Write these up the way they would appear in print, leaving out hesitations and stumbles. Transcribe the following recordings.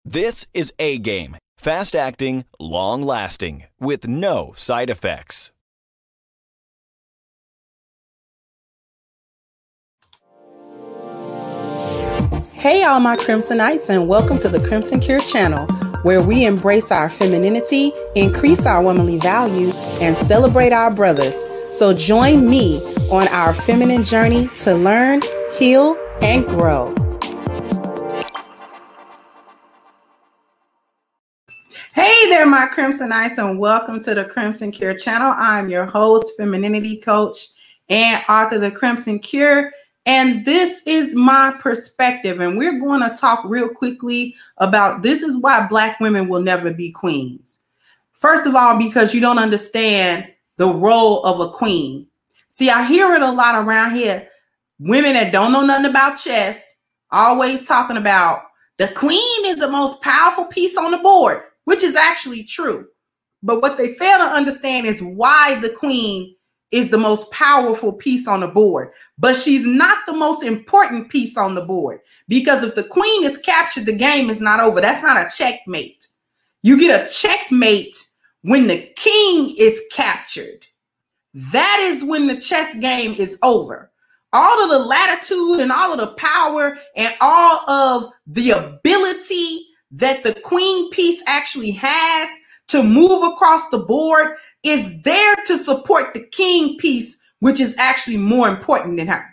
This is A Game, fast acting, long lasting, with no side effects. Hey all my Crimsonites, and welcome to the Crimson Cure channel, where we embrace our femininity, increase our womanly value, and celebrate our brothers. So join me on our feminine journey to learn, heal, and grow. Hey there, my Crimsonites, and welcome to the Crimson Cure channel. I'm your host, femininity coach, and author of the Crimson Cure. And this is my perspective. And we're going to talk real quickly about this is why Black women will never be queens. First of all, because you don't understand the role of a queen. See, I hear it a lot around here. Women that don't know nothing about chess, always talking about the queen is the most powerful piece on the board, which is actually true. But what they fail to understand is why the queen is the most powerful piece on the board. But she's not the most important piece on the board. Because if the queen is captured, the game is not over. That's not a checkmate. You get a checkmate when the king is captured. That is when the chess game is over. All of the latitude and all of the power and all of the ability that the queen piece actually has to move across the board is there to support the king piece, which is actually more important than her.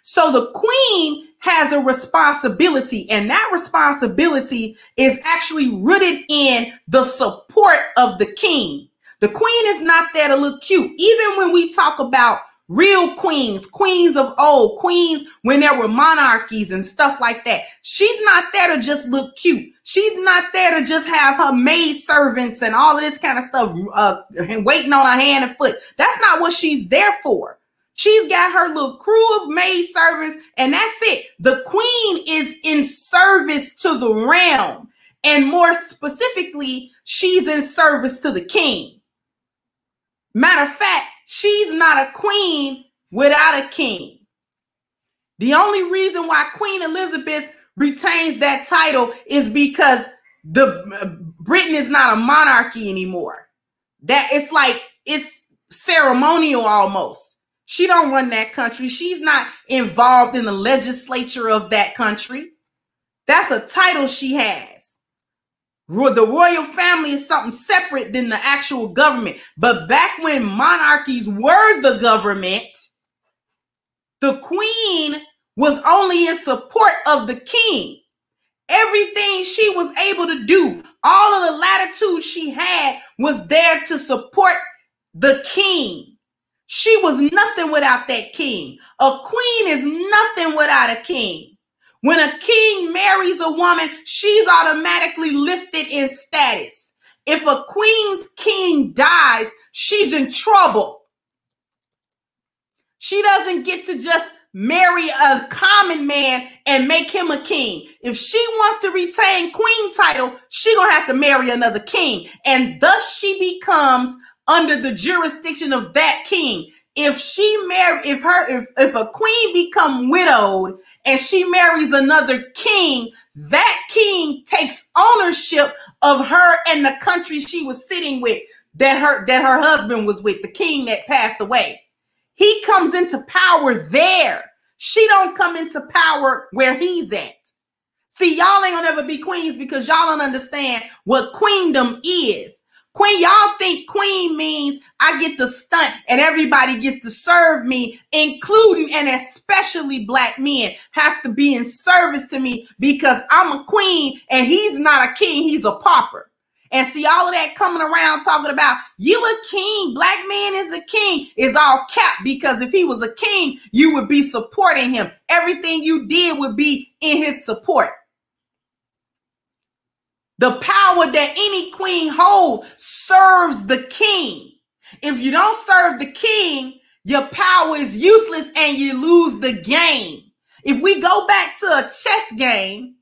So the queen has a responsibility, and that responsibility is actually rooted in the support of the king. The queen is not there to look cute. Even when we talk about real queens, queens of old, queens when there were monarchies and stuff like that, she's not there to just look cute. She's not there to just have her maid servants and all of this kind of stuff waiting on her hand and foot. That's not what she's there for. She's got her little crew of maid servants, and that's it. The queen is in service to the realm, and more specifically, she's in service to the king. Matter of fact, she's not a queen without a king. The only reason why Queen Elizabeth retains that title is because Britain is not a monarchy anymore. That it's ceremonial almost. She don't run that country. She's not involved in the legislature of that country. That's a title she has. The royal family is something separate than the actual government. But back when monarchies were the government, the queen was only in support of the king. Everything she was able to do, all of the latitude she had, was there to support the king. She was nothing without that king. A queen is nothing without a king. When a king marries a woman, she's automatically lifted in status. If a queen's king dies, she's in trouble. She doesn't get to just marry a common man and make him a king. If she wants to retain queen title, she gonna have to marry another king, and thus she becomes under the jurisdiction of that king. If a queen become widowed and she marries another king, that king takes ownership of her and the country she was sitting with, that her husband was with, the king that passed away. He comes into power there. She don't come into power where he's at. See, y'all ain't gonna ever be queens because y'all don't understand what queendom is. Y'all think queen means I get to stunt and everybody gets to serve me, including and especially Black men have to be in service to me because I'm a queen and he's not a king, he's a pauper. And see, all of that coming around talking about you a king, Black man is a king, is all cap, because if he was a king, you would be supporting him. Everything you did would be in his support. The power that any queen holds serves the king. If you don't serve the king, your power is useless and you lose the game. If we go back to a chess game,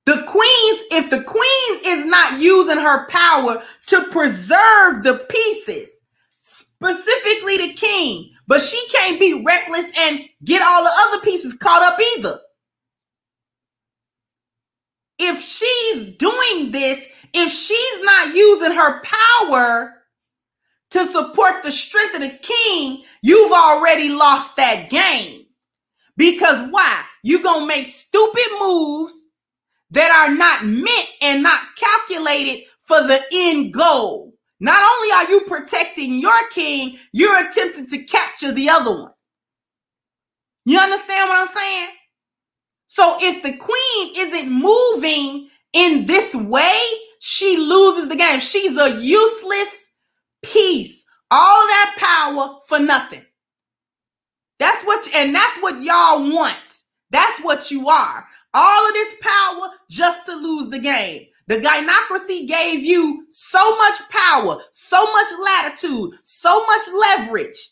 if the queen is not using her power to preserve the pieces, specifically the king, but she can't be reckless and get all the other pieces caught up either. if she's doing this, if she's not using her power to support the strength of the king, you've already lost that game. Because why? You're going to make stupid moves that are not meant and not calculated for the end goal. Not only are you protecting your king, you're attempting to capture the other one. You understand what I'm saying? So if the queen isn't moving in this way, she loses the game. She's a useless piece. All that power for nothing. That's what y'all want. That's what you are. All of this power just to lose the game. The gynocracy gave you so much power, so much latitude, so much leverage.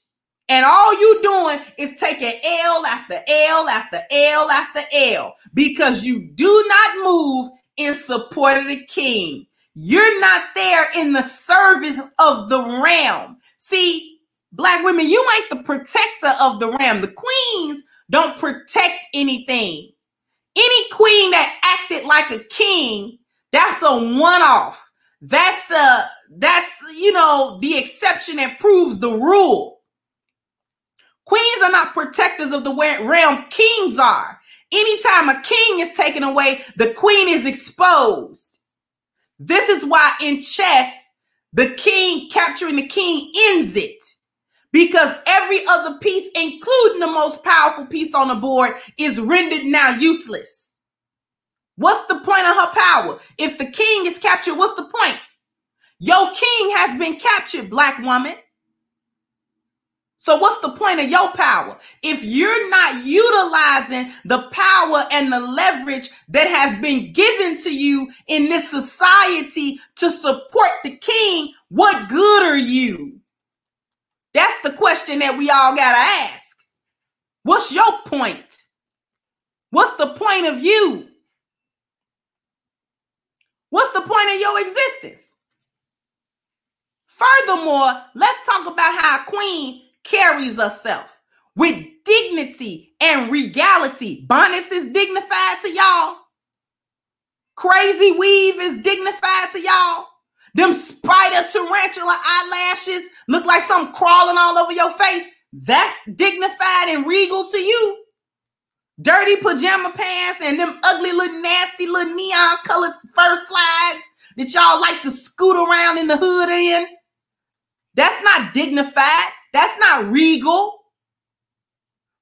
And all you doing is taking L after L after L after L because you do not move in support of the king. You're not there in the service of the realm. See, Black women, you ain't the protector of the realm. The queens don't protect anything. Any queen that acted like a king, that's a one-off. That's the exception that proves the rule. Queens are not protectors of the realm. Kings are. Anytime a king is taken away, the queen is exposed. This is why in chess, the king capturing the king ends it. Because every other piece, including the most powerful piece on the board, is rendered now useless. What's the point of her power? If the king is captured, what's the point? Your king has been captured, Black woman. So what's the point of your power? If you're not utilizing the power and the leverage that has been given to you in this society to support the king, what good are you? That's the question that we all got to ask. What's your point? What's the point of you? What's the point of your existence? Furthermore, let's talk about how a queen carries herself with dignity and regality. Bonnets is dignified to y'all. Crazy weave is dignified to y'all. Them spider tarantula eyelashes look like something crawling all over your face. That's dignified and regal to you. Dirty pajama pants and them ugly little nasty little neon colored fur slides that y'all like to scoot around in the hood in. That's not dignified. That's not regal.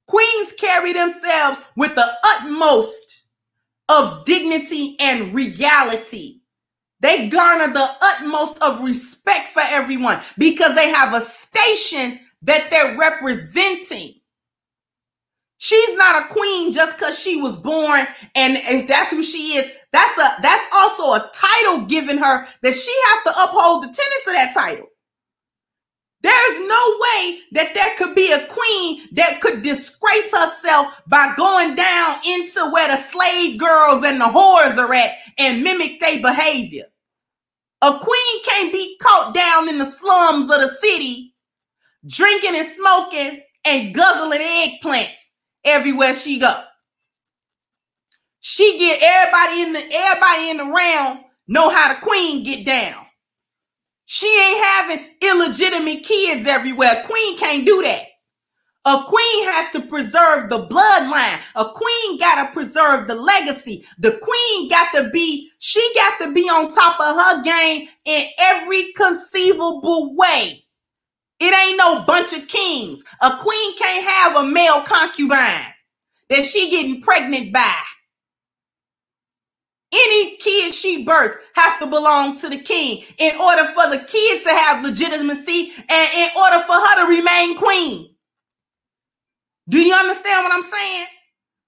Queens carry themselves with the utmost of dignity and regality. They garner the utmost of respect for everyone because they have a station that they're representing. She's not a queen just because she was born and if that's who she is. That's also a title given her that she has to uphold the tenets of that title. There's no way that there could be a queen that could disgrace herself by going down into where the slave girls and the whores are at and mimic their behavior. A queen can't be caught down in the slums of the city, drinking and smoking and guzzling eggplants everywhere she go. She get everybody in the realm know how the queen get down. She ain't having illegitimate kids everywhere. A queen can't do that. A queen has to preserve the bloodline. A queen got to preserve the legacy. The queen got to be on top of her game in every conceivable way. It ain't no bunch of kings. A queen can't have a male concubine that she getting pregnant by. Any kid she birthed have to belong to the king in order for the kid to have legitimacy and in order for her to remain queen. Do you understand what I'm saying?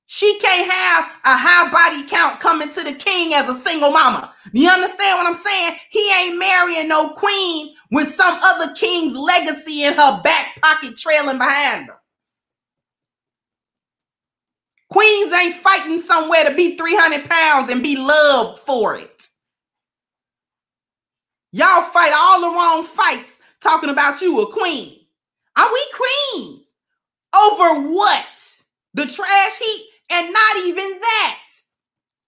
She can't have a high body count coming to the king as a single mama. Do you understand what I'm saying? He ain't marrying no queen with some other king's legacy in her back pocket trailing behind her. Queens ain't fighting somewhere to be 300 pounds and be loved for it. Y'all fight all the wrong fights talking about you a queen. Are we queens? Over what? The trash heap? And not even that.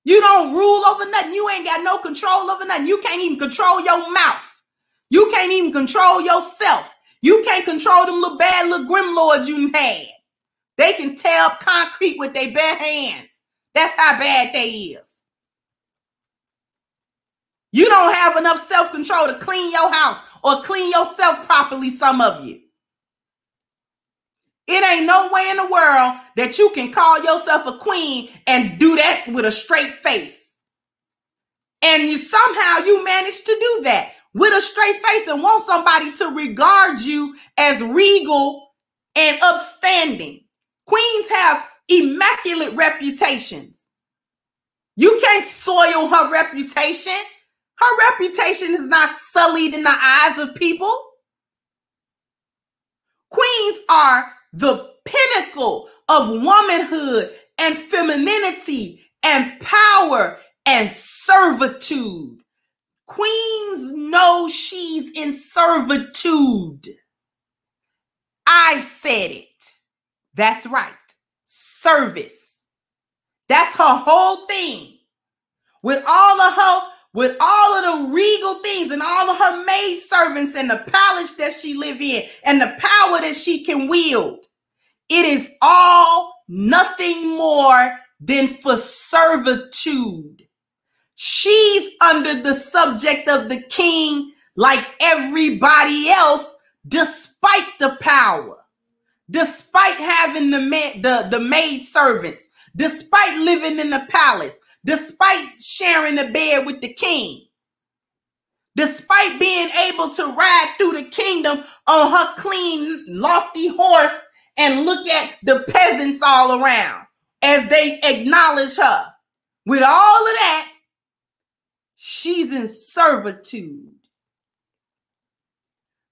You don't rule over nothing. You ain't got no control over nothing. You can't even control your mouth. You can't even control yourself. You can't control them little bad little grimlords you had. They can tear up concrete with their bare hands. That's how bad they is. You don't have enough self-control to clean your house or clean yourself properly, some of you. It ain't no way in the world that you can call yourself a queen and do that with a straight face. And somehow you manage to do that with a straight face and want somebody to regard you as regal and upstanding. Queens have immaculate reputations. You can't soil her reputation. Her reputation is not sullied in the eyes of people. Queens are the pinnacle of womanhood and femininity and power and servitude. Queens know she's in servitude. I said it. That's right. Service. That's her whole thing. With all of the regal things and all of her maid servants and the palace that she live in and the power that she can wield, it is all nothing more than for servitude. She's under the subject of the king like everybody else, despite the power, despite having the maid servants, despite living in the palace, despite sharing the bed with the king, despite being able to ride through the kingdom on her clean, lofty horse and look at the peasants all around as they acknowledge her. With all of that, she's in servitude.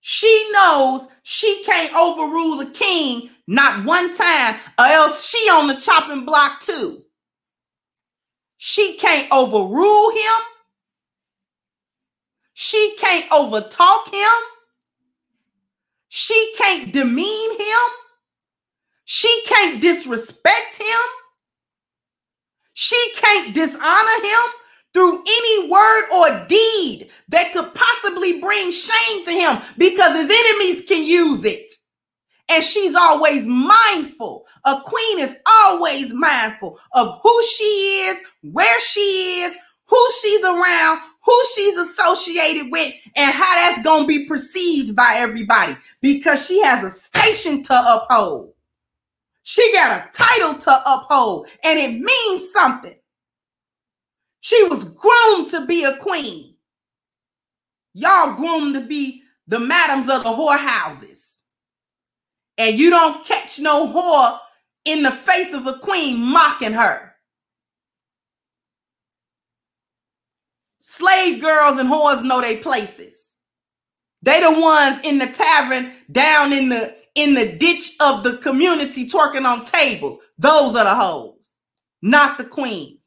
She knows she can't overrule the king not one time, or else she on the chopping block too. She can't overrule him. She can't overtalk him. She can't demean him. She can't disrespect him. She can't dishonor him through any word or deed that could possibly bring shame to him, because his enemies can use it. And she's always mindful. A queen is always mindful of who she is, where she is, who she's around, who she's associated with, and how that's going to be perceived by everybody, because she has a station to uphold. She got a title to uphold, and it means something. She was groomed to be a queen. Y'all groomed to be the madams of the whorehouses. And you don't catch no whore in the face of a queen mocking her. Slave girls and whores know their places. They the ones in the tavern down in the ditch of the community twerking on tables. Those are the hoes, not the queens.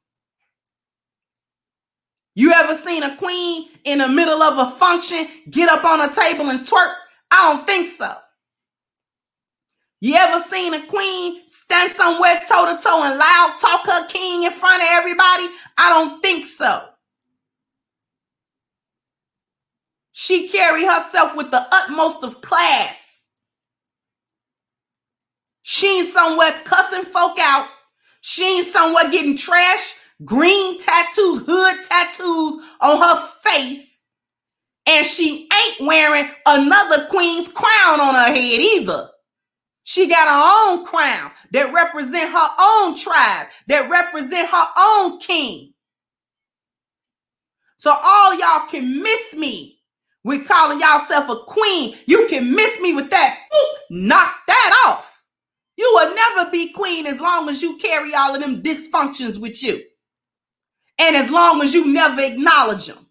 You ever seen a queen in the middle of a function get up on a table and twerk? I don't think so. You ever seen a queen stand somewhere toe to toe and loud talk her king in front of everybody? I don't think so. She carry herself with the utmost of class. She ain't somewhere cussing folk out. She ain't somewhere getting trash, green tattoos, hood tattoos on her face. And she ain't wearing another queen's crown on her head either. She got her own crown that represent her own tribe, that represent her own king. So all y'all can miss me with calling y'allself a queen. You can miss me with that. Knock that off. You will never be queen as long as you carry all of them dysfunctions with you. And as long as you never acknowledge them.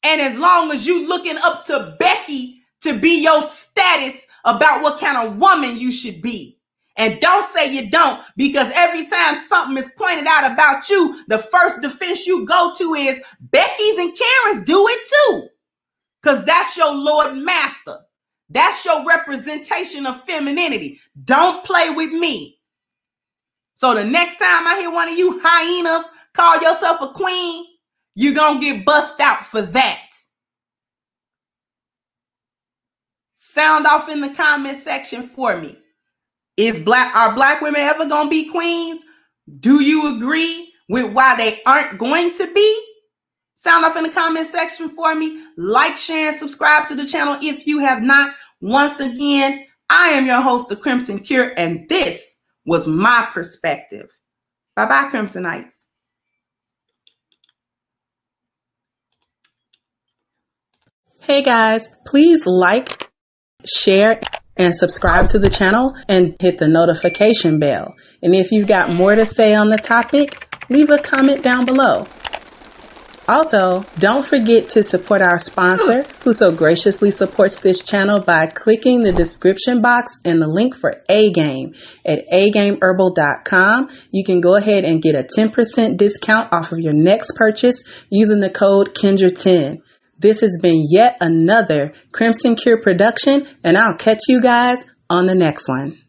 And as long as you looking up to Becky to be your status about what kind of woman you should be. And don't say you don't, because every time something is pointed out about you, the first defense you go to is Becky's and Karen's do it too. Because that's your Lord and Master. That's your representation of femininity. Don't play with me. So the next time I hear one of you hyenas call yourself a queen, you're going to get bust out for that. Sound off in the comment section for me. Are black women ever going to be queens? Do you agree with why they aren't going to be? Sound off in the comment section for me. Like, share, and subscribe to the channel if you have not. Once again, I am your host, The Crimson Cure, and this was my perspective. Bye-bye, Crimsonites. Hey guys, please like, share, and subscribe to the channel and hit the notification bell. And if you've got more to say on the topic, leave a comment down below. Also, don't forget to support our sponsor, who so graciously supports this channel by clicking the description box and the link for A-Game at agameherbal.com. You can go ahead and get a 10% discount off of your next purchase using the code Kendra10. This has been yet another Crimson Cure production, and I'll catch you guys on the next one.